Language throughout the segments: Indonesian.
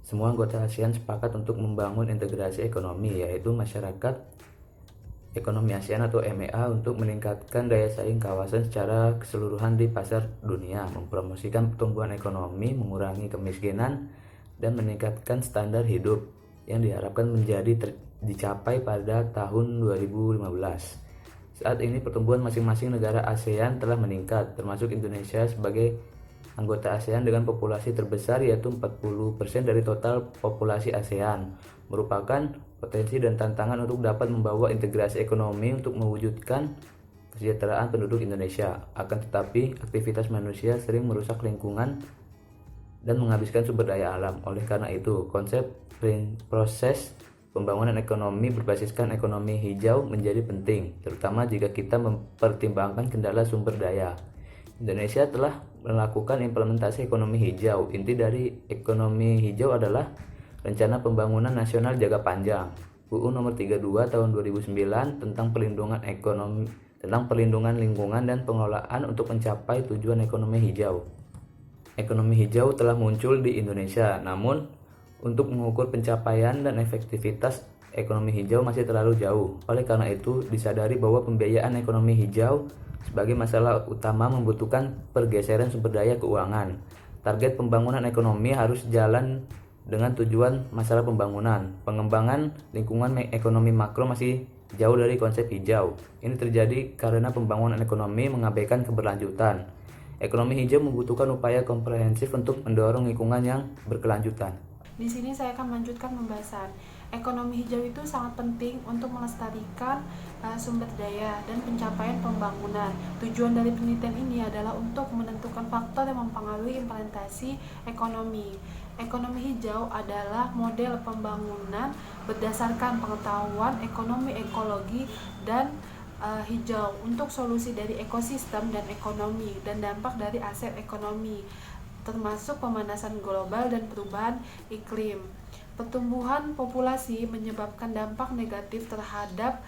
semua anggota ASEAN sepakat untuk membangun integrasi ekonomi, yaitu masyarakat ekonomi ASEAN atau MEA, untuk meningkatkan daya saing kawasan secara keseluruhan di pasar dunia, mempromosikan pertumbuhan ekonomi, mengurangi kemiskinan, dan meningkatkan standar hidup yang diharapkan dicapai pada tahun 2015. Saat ini pertumbuhan masing-masing negara ASEAN telah meningkat, termasuk Indonesia sebagai anggota ASEAN dengan populasi terbesar, yaitu 40% dari total populasi ASEAN, merupakan potensi dan tantangan untuk dapat membawa integrasi ekonomi untuk mewujudkan kesejahteraan penduduk Indonesia. Akan tetapi, aktivitas manusia sering merusak lingkungan dan menghabiskan sumber daya alam. Oleh karena itu, proses pembangunan ekonomi berbasiskan ekonomi hijau menjadi penting, terutama jika kita mempertimbangkan kendala sumber daya. Indonesia telah melakukan implementasi ekonomi hijau. Inti dari ekonomi hijau adalah Rencana Pembangunan Nasional Jangka Panjang UU Nomor 32 Tahun 2009 tentang perlindungan lingkungan dan pengelolaan untuk mencapai tujuan ekonomi hijau. Ekonomi hijau telah muncul di Indonesia, namun untuk mengukur pencapaian dan efektivitas ekonomi hijau masih terlalu jauh. Oleh karena itu, disadari bahwa pembiayaan ekonomi hijau sebagai masalah utama membutuhkan pergeseran sumber daya keuangan. Target pembangunan ekonomi harus jalan dengan tujuan masalah pembangunan. Pengembangan lingkungan ekonomi makro masih jauh dari konsep hijau. Ini terjadi karena pembangunan ekonomi mengabaikan keberlanjutan. Ekonomi hijau membutuhkan upaya komprehensif untuk mendorong lingkungan yang berkelanjutan. Di sini saya akan melanjutkan pembahasan. Ekonomi hijau itu sangat penting untuk melestarikan sumber daya dan pencapaian pembangunan. Tujuan dari penelitian ini adalah untuk menentukan faktor yang mempengaruhi implementasi ekonomi. Ekonomi hijau adalah model pembangunan berdasarkan pengetahuan ekonomi, ekologi, dan hijau untuk solusi dari ekosistem dan ekonomi dan dampak dari aset ekonomi, termasuk pemanasan global dan perubahan iklim. Pertumbuhan populasi menyebabkan dampak negatif terhadap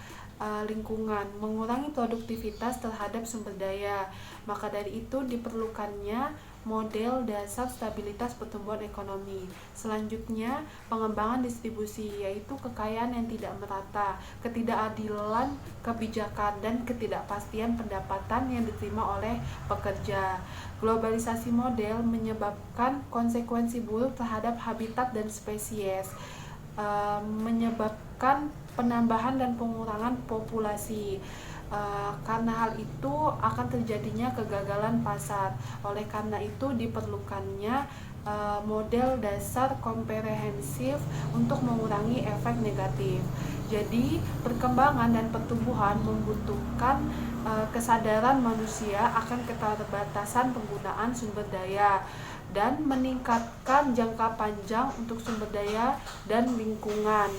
lingkungan, mengurangi produktivitas terhadap sumber daya. Maka dari itu diperlukannya model dasar stabilitas pertumbuhan ekonomi. Selanjutnya, pengembangan distribusi, yaitu kekayaan yang tidak merata, ketidakadilan kebijakan, dan ketidakpastian pendapatan yang diterima oleh pekerja. Globalisasi model menyebabkan konsekuensi buruk terhadap habitat dan spesies, menyebabkan penambahan dan pengurangan populasi. Karena hal itu akan terjadinya kegagalan pasar. Oleh karena itu diperlukannya model dasar komprehensif untuk mengurangi efek negatif. Jadi perkembangan dan pertumbuhan membutuhkan kesadaran manusia akan keterbatasan penggunaan sumber daya dan meningkatkan jangka panjang untuk sumber daya dan lingkungan,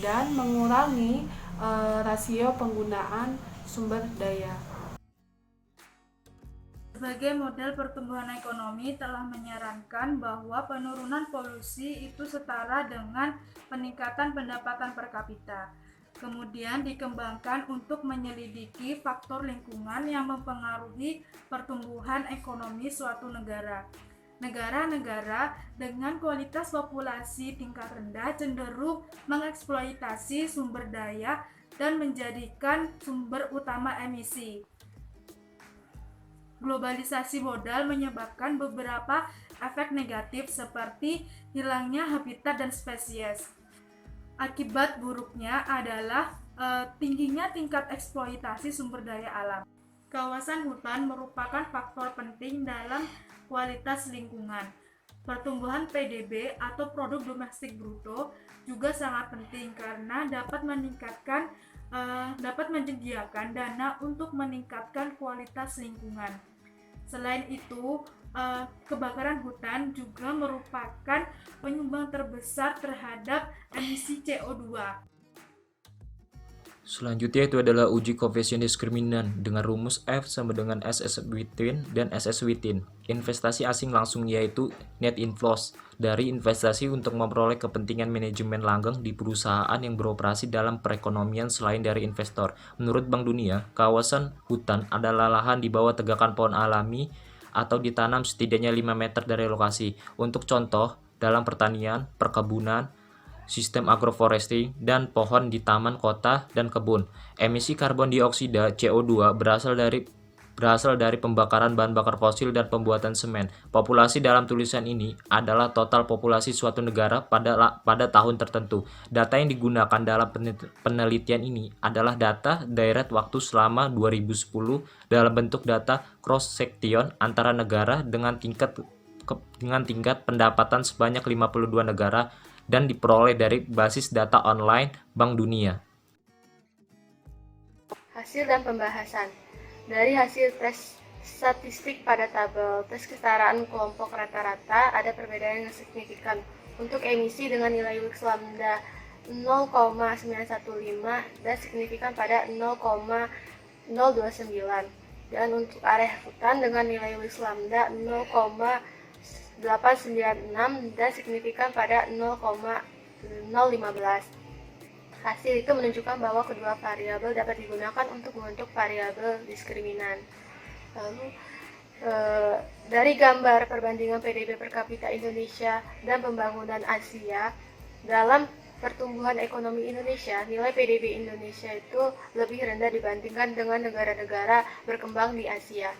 dan mengurangi rasio penggunaan sumber daya. Sebagai model pertumbuhan ekonomi telah menyarankan bahwa penurunan polusi itu setara dengan peningkatan pendapatan per kapita. Kemudian dikembangkan untuk menyelidiki faktor lingkungan yang mempengaruhi pertumbuhan ekonomi suatu negara. Negara-negara dengan kualitas populasi tingkat rendah cenderung mengeksploitasi sumber daya dan menjadikan sumber utama emisi. Globalisasi modal menyebabkan beberapa efek negatif seperti hilangnya habitat dan spesies. Akibat buruknya adalah tingginya tingkat eksploitasi sumber daya alam. Kawasan hutan merupakan faktor penting dalam kualitas lingkungan. Pertumbuhan PDB atau produk domestik bruto juga sangat penting karena dapat menyediakan dana untuk meningkatkan kualitas lingkungan. Selain itu, kebakaran hutan juga merupakan penyumbang terbesar terhadap emisi CO2. Selanjutnya itu adalah uji koefisien diskriminan dengan rumus F sama dengan SS within dan SS within. Investasi asing langsung yaitu net inflows dari investasi untuk memperoleh kepentingan manajemen langgeng di perusahaan yang beroperasi dalam perekonomian selain dari investor. Menurut Bank Dunia, kawasan hutan adalah lahan di bawah tegakan pohon alami atau ditanam setidaknya 5 meter dari lokasi. Untuk contoh, dalam pertanian, perkebunan, sistem agroforestry, dan pohon di taman kota dan kebun. Emisi karbon dioksida CO2 berasal dari pembakaran bahan bakar fosil dan pembuatan semen. Populasi dalam tulisan ini adalah total populasi suatu negara pada tahun tertentu. Data yang digunakan dalam penelitian ini adalah data direct waktu selama 2010 dalam bentuk data cross-section antara negara dengan tingkat pendapatan sebanyak 52 negara dan diperoleh dari basis data online Bank Dunia. Hasil dan pembahasan. Dari hasil tes statistik pada tabel tes kesetaraan kelompok rata-rata, ada perbedaan yang signifikan. Untuk emisi dengan nilai Wix lambda 0,915 dan signifikan pada 0,029. Dan untuk area hutan dengan nilai Wix lambda 0,896 dan signifikan pada 0,015. Hasil itu menunjukkan bahwa kedua variabel dapat digunakan untuk membentuk variabel diskriminan. Lalu dari gambar perbandingan PDB per kapita Indonesia dan pembangunan Asia, dalam pertumbuhan ekonomi Indonesia, nilai PDB Indonesia itu lebih rendah dibandingkan dengan negara-negara berkembang di Asia.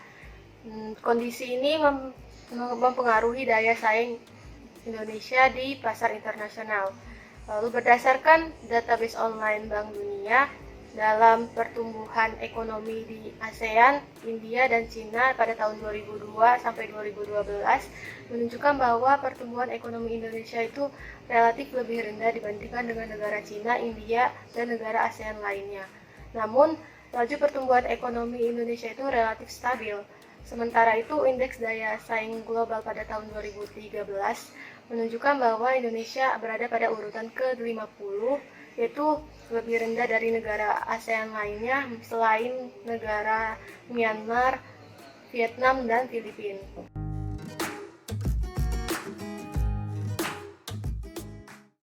Kondisi ini mempengaruhi daya saing Indonesia di pasar internasional. Lalu berdasarkan database online Bank Dunia, dalam pertumbuhan ekonomi di ASEAN, India, dan Cina pada tahun 2002 sampai 2012 menunjukkan bahwa pertumbuhan ekonomi Indonesia itu relatif lebih rendah dibandingkan dengan negara Cina, India, dan negara ASEAN lainnya. Namun, laju pertumbuhan ekonomi Indonesia itu relatif stabil. Sementara itu, indeks daya saing global pada tahun 2013 menunjukkan bahwa Indonesia berada pada urutan ke-50, yaitu lebih rendah dari negara ASEAN lainnya selain negara Myanmar, Vietnam, dan Filipina.